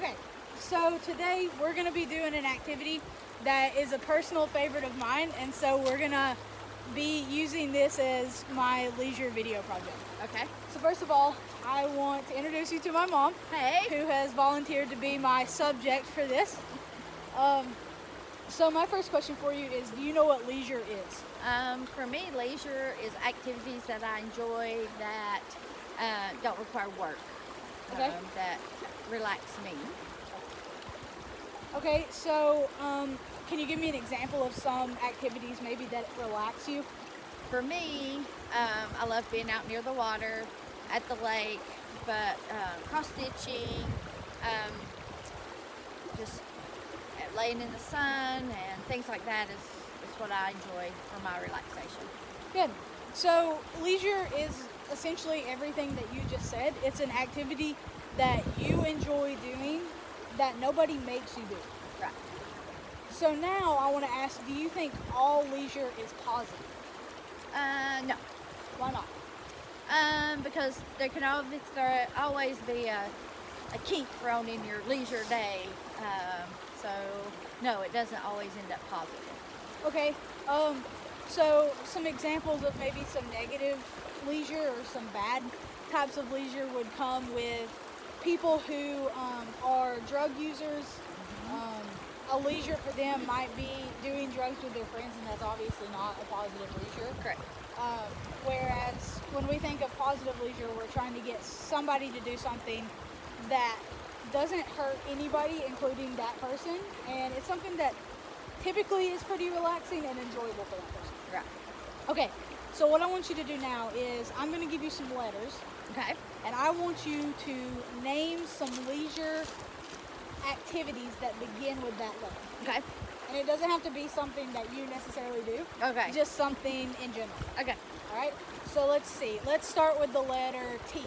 Okay, so today we're going to be doing an activity that is a personal favorite of mine, and so we're going to be using this as my leisure video project. Okay. So first of all, I want to introduce you to my mom, Hey. who has volunteered to be my subject for this. So my first question for you is, do you know what leisure is? For me, leisure is activities that I enjoy that don't require work. Okay. That relax me. Okay, so can you give me an example of some activities maybe that relax you? For me, I love being out near the water, at the lake, but cross stitching, just laying in the sun and things like that is what I enjoy for my relaxation. Good. So leisure is essentially everything that you just said. It's an activity that you enjoy doing that nobody makes you do. Right. So now I want to ask, do you think all leisure is positive? No. Why not? Because there can always be a kink thrown in your leisure day. So no, it doesn't always end up positive. Okay. So some examples of maybe some negative leisure or some bad types of leisure would come with people who are drug users. A leisure for them might be doing drugs with their friends, and that's obviously not a positive leisure. Correct. Whereas when we think of positive leisure, we're trying to get somebody to do something that doesn't hurt anybody, including that person, and it's something that typically is pretty relaxing and enjoyable for that person. Right. Okay, so what I want you to do now is I'm going to give you some letters, Okay. and I want you to name some leisure activities that begin with that letter. Okay. And it doesn't have to be something that you necessarily do. Okay. Just something in general. Okay. All right? So let's see. Let's start with the letter T.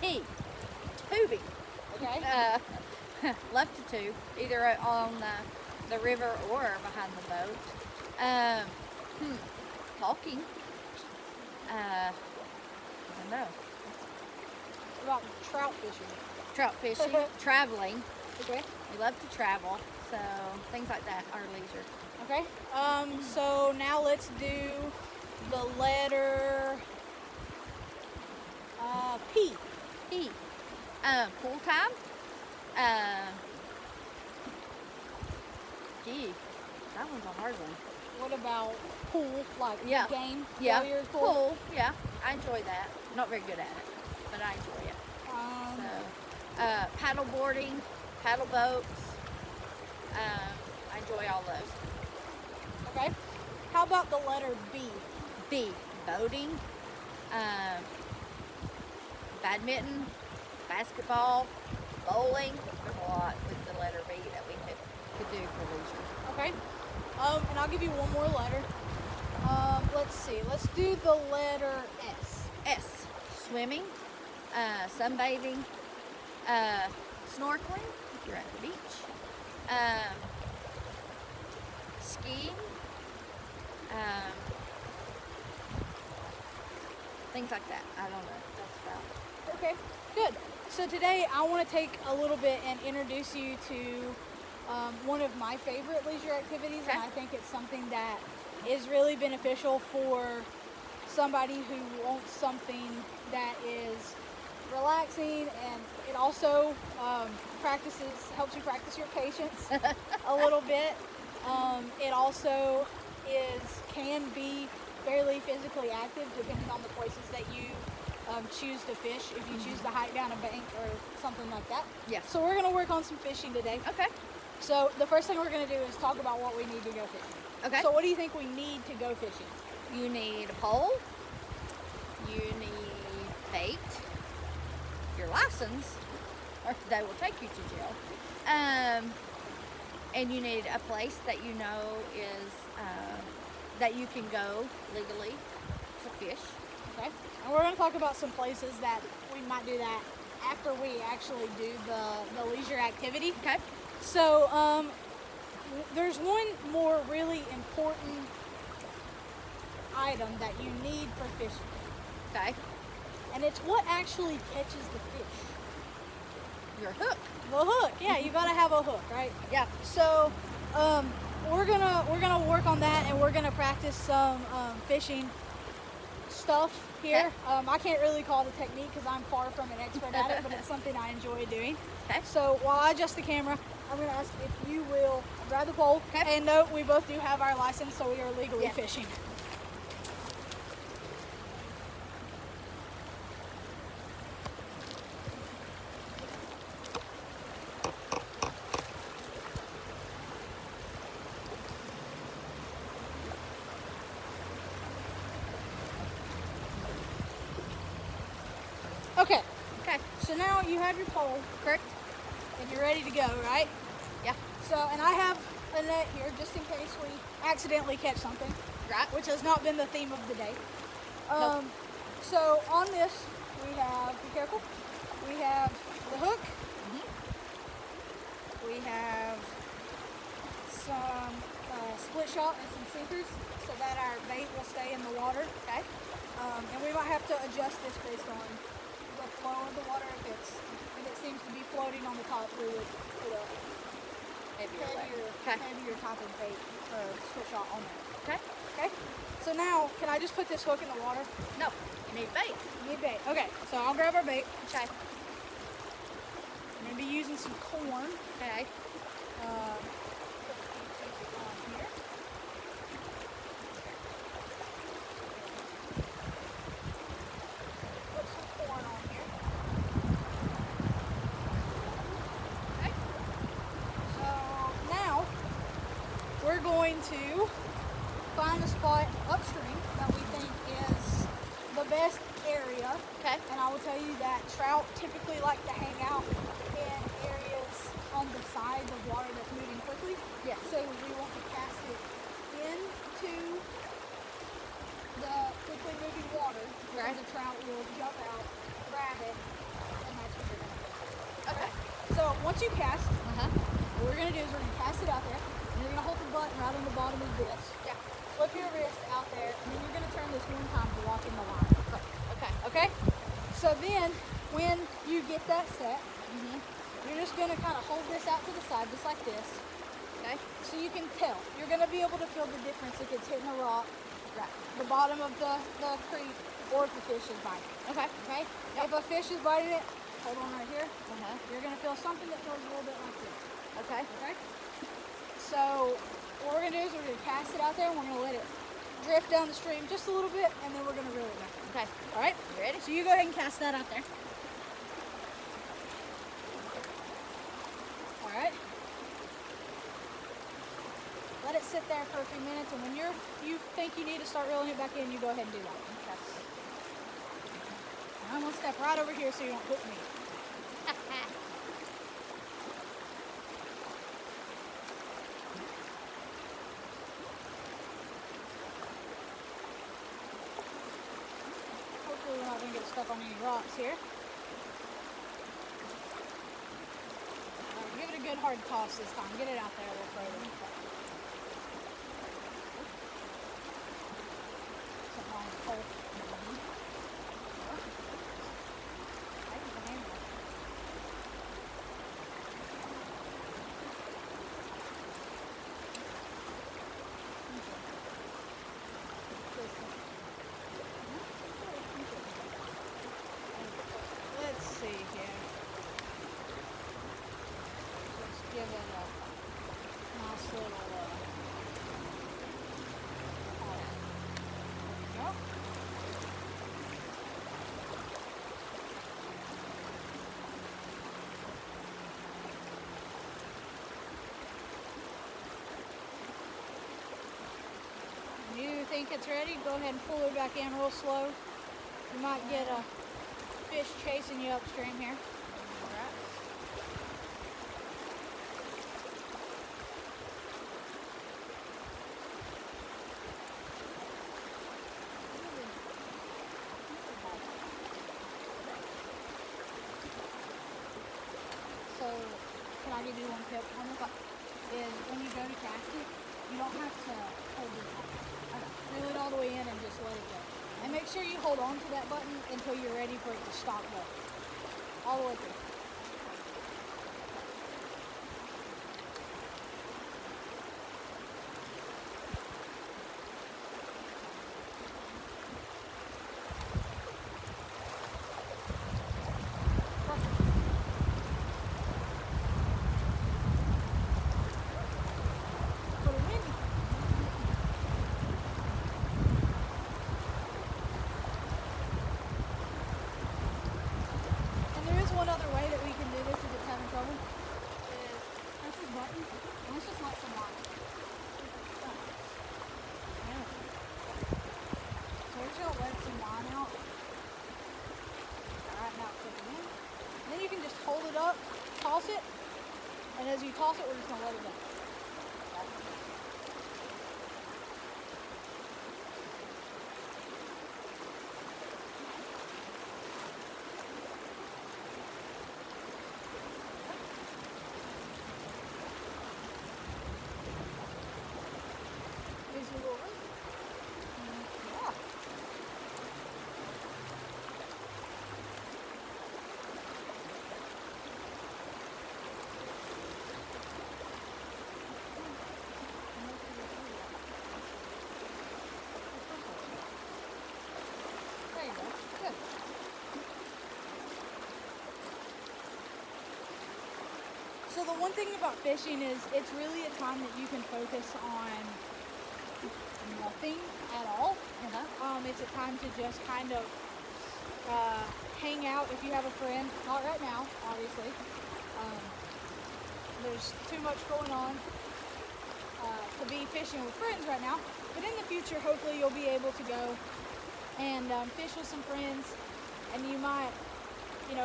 T. Tubing. Okay? Love to tube, either on the river or behind the boat. Talking. I don't know. What about trout fishing? Trout fishing. Traveling. Okay? We love to travel, so things like that are leisure. Okay? So now let's do the letter P. P. Pool time. Gee, that one's a hard one. What about pool? Like Yeah. game? Yeah. Billiards, Pool. Yeah, I enjoy that. Not very good at it, but I enjoy it. So, paddle boarding, paddle boats. I enjoy all those. Okay. How about the letter B? B. Boating. Badminton. Basketball. Bowling. There's a lot with the letter B that we could do for leisure. Okay. And I'll give you one more letter. Let's see. Let's do the letter S. S. Swimming. Sunbathing. Snorkeling if you're at the beach. Skiing. Things like that. I don't know. That's about. Okay. Good. So today I want to take a little bit and introduce you to one of my favorite leisure activities, Okay. and I think it's something that is really beneficial for somebody who wants something that is relaxing, and it also helps you practice your patience a little bit. It also can be fairly physically active depending on the places that you choose to fish, if you choose to hike down a bank or something like that. Yes. So we're going to work on some fishing today. Okay. So the first thing we're going to do is talk about what we need to go fishing. Okay. So what do you think we need to go fishing? You need a pole. You need bait. Your license, or they will take you to jail. And you need a place that you know is that you can go legally to fish. Okay. And we're going to talk about some places that we might do that after we actually do the leisure activity. Okay. So there's one more really important item that you need for fishing. Okay. And it's what actually catches the fish. your hook. The hook, yeah, you gotta have a hook, right? Yeah. So, we're gonna work on that, and we're gonna practice some fishing stuff here. Okay. I can't really call it a technique because I'm far from an expert at it, but it's something I enjoy doing. Okay. So while I adjust the camera, I'm gonna ask if you will grab the pole. Okay. And note, we both do have our license, so we are legally Yeah. fishing. Okay, Okay. so now you have your pole, Correct. and you're ready to go, right? Yeah. So, and I have a net here just in case we accidentally catch something, Right. which has not been the theme of the day. Nope. So on this, we have, be careful, we have the hook, Mhm. we have some split shot and some sinkers so that our bait will stay in the water. Okay. And we might have to adjust this based on the flow of the water. If it seems to be floating on the top, we would put a heavier type of bait or split shot on there. Okay. Okay? So now, can I just put this hook in the water? No, you need bait. You need bait. Okay, so I'll grab our bait. Okay. I'm going to be using some corn. Okay. On here. Put some corn on here. Okay. So now we're going to find a spot upstream that we think is the best area. Okay. And I will tell you that trout typically like to hang out in areas on the sides of water that's moving quickly. Yeah. So we want to cast it into the quickly moving water where Right. the trout will jump out, grab it, and that's what you're going to do. Okay. So once you cast, Uh-huh. what we're going to do is we're going to cast it out there, and you're going to hold the button right on the bottom of this. Yeah. Flip your wrist out there, and then you're going to turn this one time to walk in the line. Okay. Okay? So then, when you get that set, Mhm. you're just going to kind of hold this out to the side, just like this, Okay. so you can tell. You're going to be able to feel the difference if it's hitting a rock, Right. the bottom of the creek, or if the fish is biting. Okay. Okay? Yep. If a fish is biting it, hold on right here, Uh-huh. you're going to feel something that feels a little bit like this. Okay. Okay? So what we're going to do is we're going to cast it out there, and we're going to let it drift down the stream just a little bit, and then we're going to reel it back. Okay. All right? You ready? So you go ahead and cast that out there. All right? Let it sit there for a few minutes, and when you think you need to start reeling it back in, you go ahead and do that. Okay. And I'm going to step right over here so you don't hook me. Hopefully we're not going to get stuck on any rocks here. All right, give it a good hard toss this time. Get it out there a little further. Something on the pole. I can handle it. Let's see here. Let's give it a nice little there we go. When you think it's ready, go ahead and pull it back in real slow. You might get a fish chasing you upstream here. Alright. So, can I give you one tip on this? Is when you go to cast it, you don't have to hold it on. Reel it all the way in and just let it go. And make sure you hold on to that button until you're ready for it to stop going. All the way through. toss it, and as you toss it, we're just gonna let it go. Here's your little ring. Yeah. There you go. Good. So the one thing about fishing is it's really a time that you can focus on nothing at all. It's a time to just kind of hang out if you have a friend. Not right now, obviously. There's too much going on to be fishing with friends right now. But in the future, hopefully you'll be able to go and fish with some friends, and you might,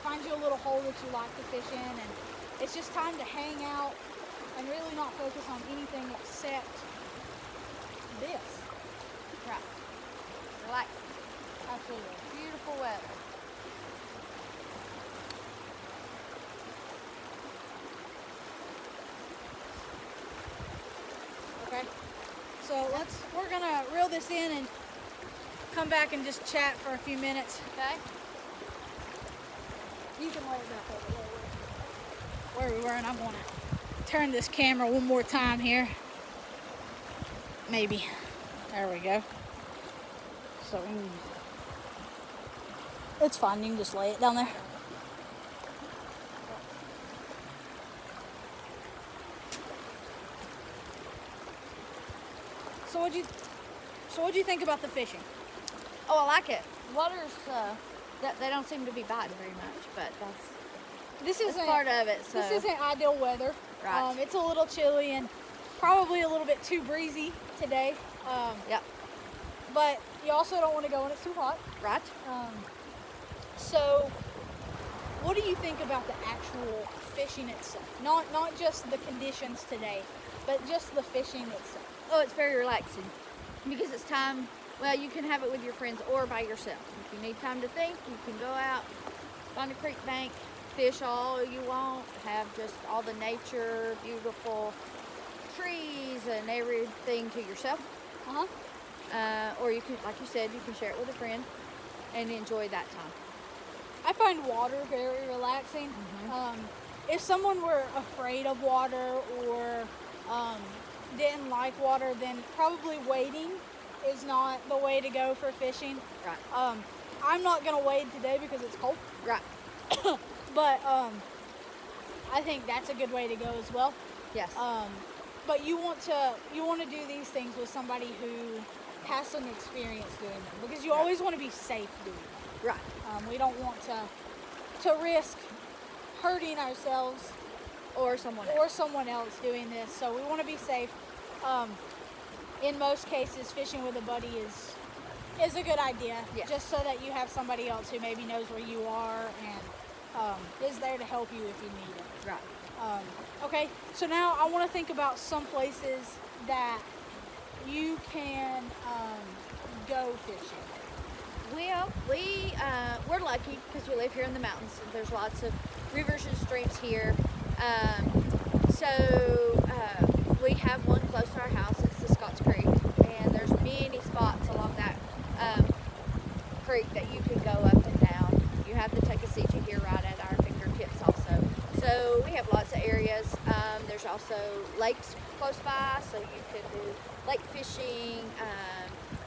find you a little hole that you like to fish in, and it's just time to hang out and really not focus on anything except this. Right. Relax. Absolutely. Beautiful weather. Okay. So we're gonna reel this in and come back and just chat for a few minutes. Okay. You can lay it back over where we were, and I'm gonna turn this camera one more time here. Maybe. There we go. So it's fine. You can just lay it down there. So what'd you think about the fishing? Oh, I like it. Water's they don't seem to be biting very much, but This that's isn't part of it. So This isn't ideal weather. Right. It's a little chilly and probably a little bit too breezy today. Yep. But you also don't want to go when it's too hot. Right. So, what do you think about the actual fishing itself? Not just the conditions today, but just the fishing itself. Oh, it's very relaxing because it's time. Well, you can have it with your friends or by yourself. If you need time to think, you can go out on a creek bank, fish all you want, have just all the nature, beautiful trees and everything to yourself. Or you can, like you said, you can share it with a friend and enjoy that time. I find water very relaxing. If someone were afraid of water or didn't like water, then probably wading is not the way to go for fishing. Right. I'm not gonna wade today because it's cold, Right. but I think that's a good way to go as well. Yes. But you want to do these things with somebody who has some experience doing them, because you Right. always want to be safe doing them. Right. We don't want to risk hurting ourselves Or someone else. or someone else doing this, so we want to be safe. In most cases, fishing with a buddy is a good idea, Yes. just so that you have somebody else who maybe knows where you are and is there to help you if you need it. Right. Okay, so now I want to think about some places that you can go fishing. Well, we're lucky because we live here in the mountains. And there's lots of rivers and streams here. We have one close to our house. It's the Scotts Creek, and there's many spots along that creek that you can go up and down. You have the Tuckasegee here right at our fingertips also. So we have lots of areas. There's also lakes close by, so you can do lake fishing,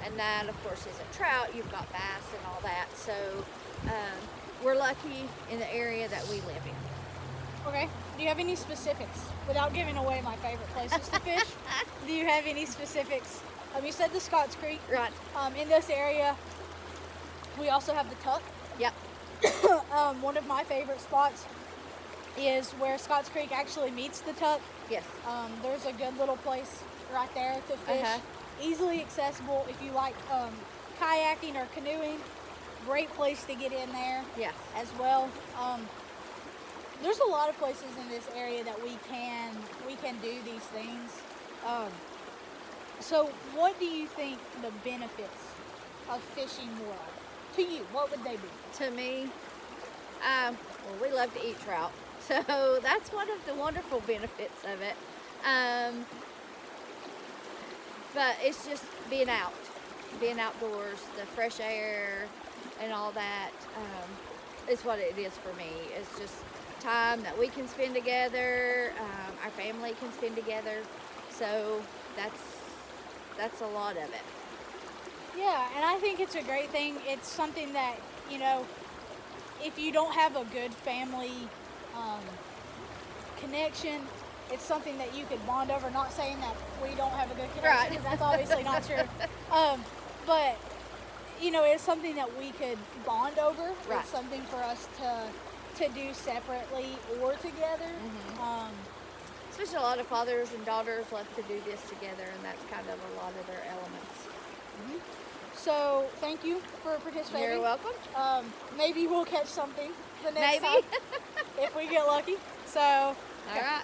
and that of course isn't trout. You've got bass and all that. So we're lucky in the area that we live in. Okay, do you have any specifics, without giving away my favorite places to fish? Do you have any specifics? You said the Scotts Creek. Right. In this area, we also have the Tuck. Yep. One of my favorite spots is where Scotts Creek actually meets the Tuck. Yes. There's a good little place right there to fish. Easily accessible if you like kayaking or canoeing. Great place to get in there Yes. as well. there's a lot of places in this area that we can do these things. So what do you think the benefits of fishing more are? To you, what would they be? To me, well, we love to eat trout, so that's one of the wonderful benefits of it. But it's just being outdoors, the fresh air, and all that is what it is for me. It's just time that we can spend together, our family can spend together. So that's a lot of it. Yeah, and I think it's a great thing. It's something that, if you don't have a good family connection, it's something that you could bond over. Not saying that we don't have a good connection, Right. because that's obviously not true. But it's something that we could bond over. Right. It's something for us to do separately or together. Especially a lot of fathers and daughters love to do this together, and that's kind of a lot of their elements. So thank you for participating. You're welcome. Maybe we'll catch something the next Maybe. time if we get lucky. So All right.